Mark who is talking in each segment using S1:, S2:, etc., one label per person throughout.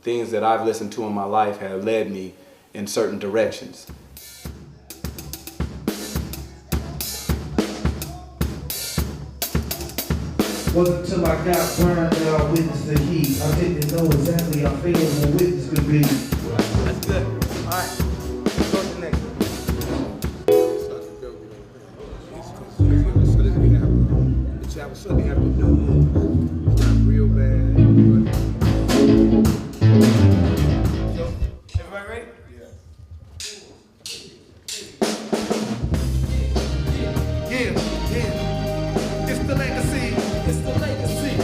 S1: things that I've listened to in my life have led me in certain directions.
S2: Wasn't until I got burned that I witnessed the heat. I didn't know exactly how fatal a witness could be.
S3: That's good. All right. Let's go to the next one. I was certainly have to do it. It's not real bad, but... So, everybody ready? Yeah. It's the legacy. It's the legacy.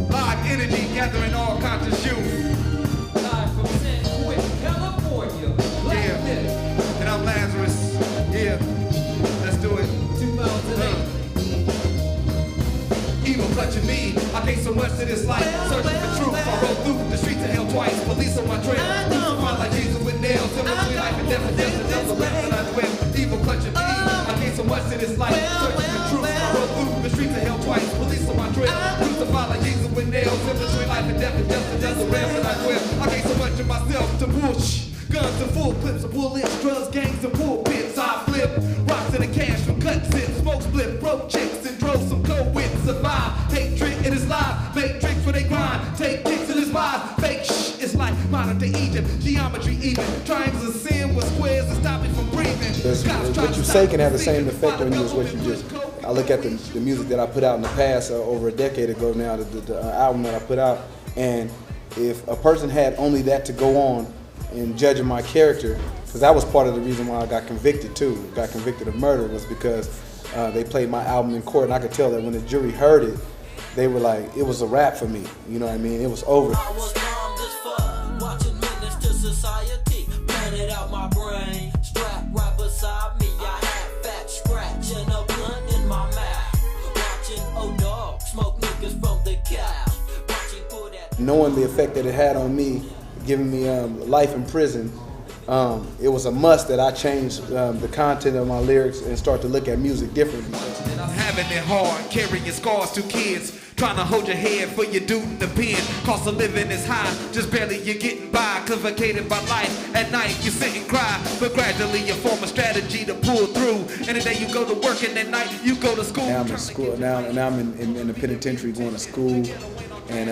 S3: Live energy gathering all conscious youth.
S4: Live from San Quentin, California.
S3: Yeah. And I'm Lazarus. Yeah. Let's do it.
S4: 2008.
S3: Evil clutching me, I came so much to this life, searching for truth. I rode through the streets of hell twice, police on my trail. Find like Jesus with nails, in between life and death, another way that I dwell. Evil clutching me, I came so much to this life, searching for truth. I rode through the streets of hell twice, police on my trail. Crucified like Jesus with nails, in between life and death, another way that I dwell. I gave so much of myself to push. Guns and full clips of bullets, drugs, gangs, and pulpits. I flip rocks in the cash from cutscenes, smoke split, broke chicks, and drove some cold wits. Survive, hatred in his life, make tricks for they grind, take kicks in his vibe. Fake shh, it's like modern day Egypt, geometry even. Triangles of sin with squares to stop it from breathing.
S5: What you say can have the same effect on you as what you just. I look at the music that I put out in the past, over a decade ago now, the album that I put out, and if a person had only that to go on in judging my character, because that was part of the reason why I got convicted too. Got convicted of murder was because they played my album in court, and I could tell that when the jury heard it, they were like, it was a wrap for me. You know what I mean? It was over.
S6: I was calm as fuck, watching menace to society, planted out my brain, strapped right beside me. I had fat scratch and a blunt in my mouth, watching old dog smoke niggas from the cow, watching for that.
S5: Knowing the effect that it had on me, giving me life in prison, it was a must that I change the content of my lyrics and start to look at music differently.
S3: Having it hard, carrying scars to kids, trying to hold your head for your dude in the pen. Cost of living is high, just barely you're getting by, complicated by life. At night you sit and cry, but gradually you form a strategy to pull through. And the day you go to work and at night you go to school.
S5: Now I'm in school, now I'm in the penitentiary going to school. And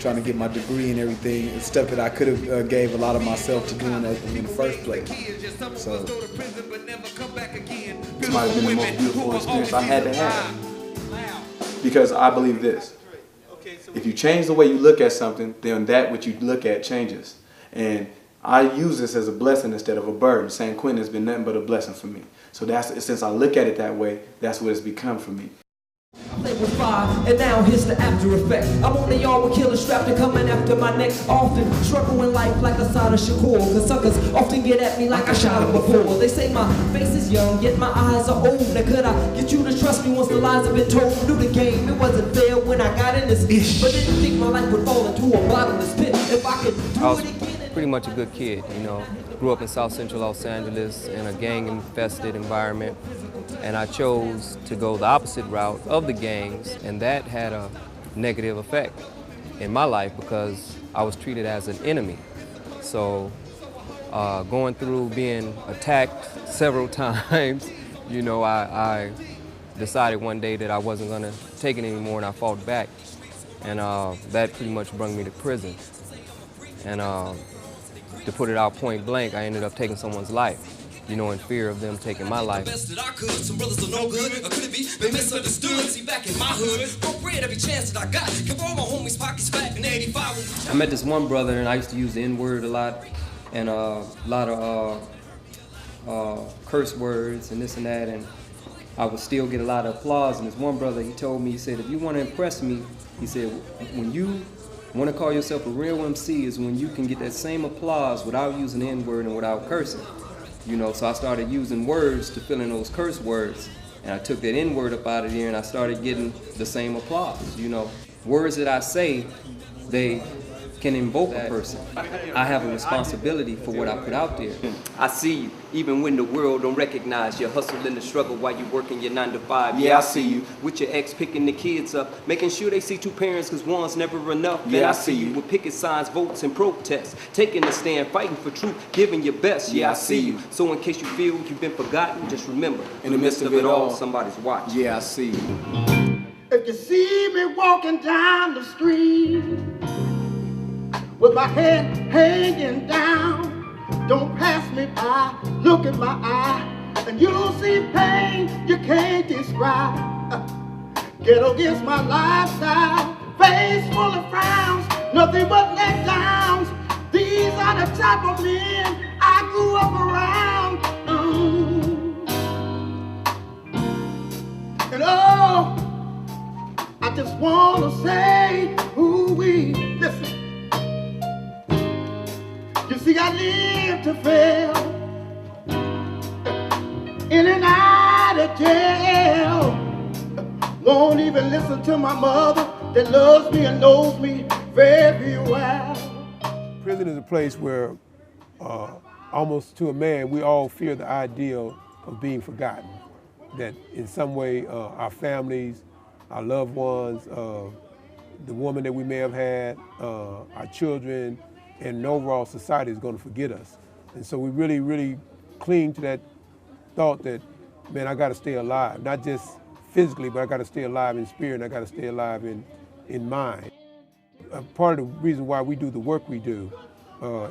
S5: trying to get my degree and everything, and stuff that I could have gave a lot of myself to doing in the first place. So
S1: this might have been the most beautiful experience I had to have. Because I believe this: if you change the way you look at something, then that which you look at changes. And I use this as a blessing instead of a burden. San Quentin has been nothing but a blessing for me. So since I look at it that way, that's what it's become for me.
S4: I played with fire, and now here's the after effect. I'm on the yard with killer strapped and coming after my neck. Often struggle in life like a side of Shakur, cause suckers often get at me like I shot them before. They say my face is young, yet my eyes are old. Now could I get you to trust me once the lies have been told? Through the game, it wasn't fair when I got in this ish, but didn't think my life would fall into a bottomless pit. If I could do it again.
S7: Pretty much a good kid, you know. Grew up in South Central Los Angeles in a gang-infested environment, and I chose to go the opposite route of the gangs, and that had a negative effect in my life because I was treated as an enemy. So going through being attacked several times, you know, I decided one day that I wasn't gonna take it anymore, and I fought back, and that pretty much brought me to prison. And to put it out point blank, I ended up taking someone's life, you know, in fear of them taking my life.
S6: Some brothers are no good, or could it be they misunderstood? See, back in my hood, broke bread every chance that I got. Kept all my homies' pockets fat in 85.
S7: I met this one brother, and I used to use the N-word a lot, and a lot of curse words and this and that, and I would still get a lot of applause. And this one brother, he told me, he said, if you want to impress me, he said, when you want to call yourself a real MC is when you can get that same applause without using the N-word and without cursing. You know, so I started using words to fill in those curse words, and I took that N-word up out of there, and I started getting the same applause. You know, words that I say, they can invoke a person. I have a responsibility for what I put out there. I see you, even when the world don't recognize your hustle and the struggle while you working your 9 to 5. Yeah, I see you with your ex picking the kids up, making sure they see 2 parents cause one's never enough. Yeah, I see you with picket signs, votes, and protests, taking a stand, fighting for truth, giving your best. Yeah, I see you. So in case you feel you've been forgotten, just remember, in the midst of it all, somebody's watching. Yeah, I see you.
S8: If you see me walking down the street with my head hanging down, don't pass me by, look in my eye, and you'll see pain you can't describe. Get against my lifestyle, face full of frowns, nothing but letdowns. These are the type of men I grew up around. And oh, I just wanna say, ooh-wee, listen. You see, I live to fail, in and out of jail. Won't even listen to my mother that loves me and knows me very well.
S9: Prison is a place where, almost to a man, we all fear the ideal of being forgotten. That in some way, our families, our loved ones, the woman that we may have had, our children, and overall society is going to forget us. And so we really, really cling to that thought that, man, I got to stay alive, not just physically, but I got to stay alive in spirit, and I got to stay alive in mind. Part of the reason why we do the work we do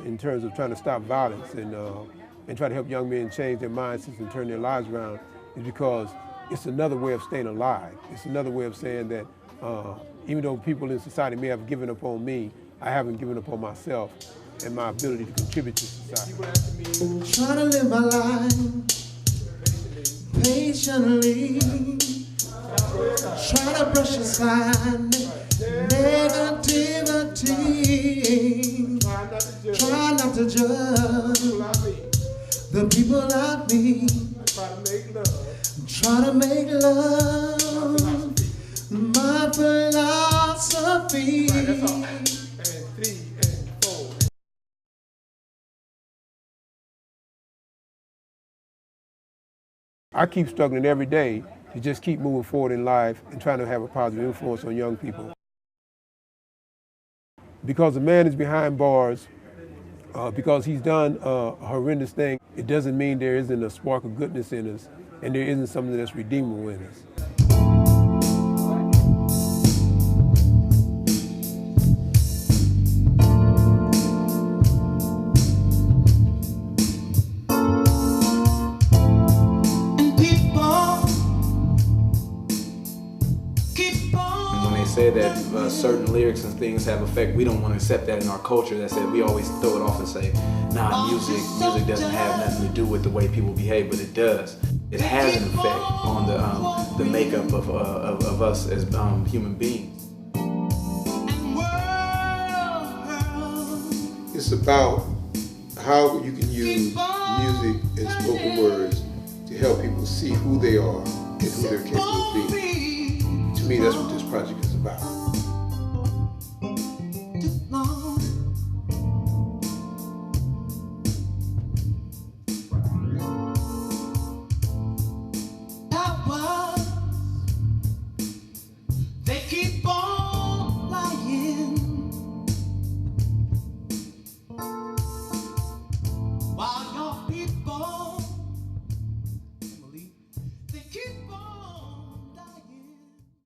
S9: in terms of trying to stop violence and try to help young men change their mindsets and turn their lives around is because it's another way of staying alive. It's another way of saying that even though people in society may have given up on me, I haven't given up on myself and my ability to contribute to society.
S2: Trying to live my life patiently, trying to brush aside negativity, try not to judge the people like me, try to make love my philosophy.
S9: I keep struggling every day to just keep moving forward in life and trying to have a positive influence on young people. Because a man is behind bars, because he's done a horrendous thing, it doesn't mean there isn't a spark of goodness in us and there isn't something that's redeemable in us.
S1: Say that certain lyrics and things have effect, we don't want to accept that in our culture. That said, we always throw it off and say, nah, music doesn't have nothing to do with the way people behave, but it does. It has an effect on the makeup of us as human beings.
S10: It's about how you can use music and spoken words to help people see who they are and who they're capable of being. To me, that's what this project is about.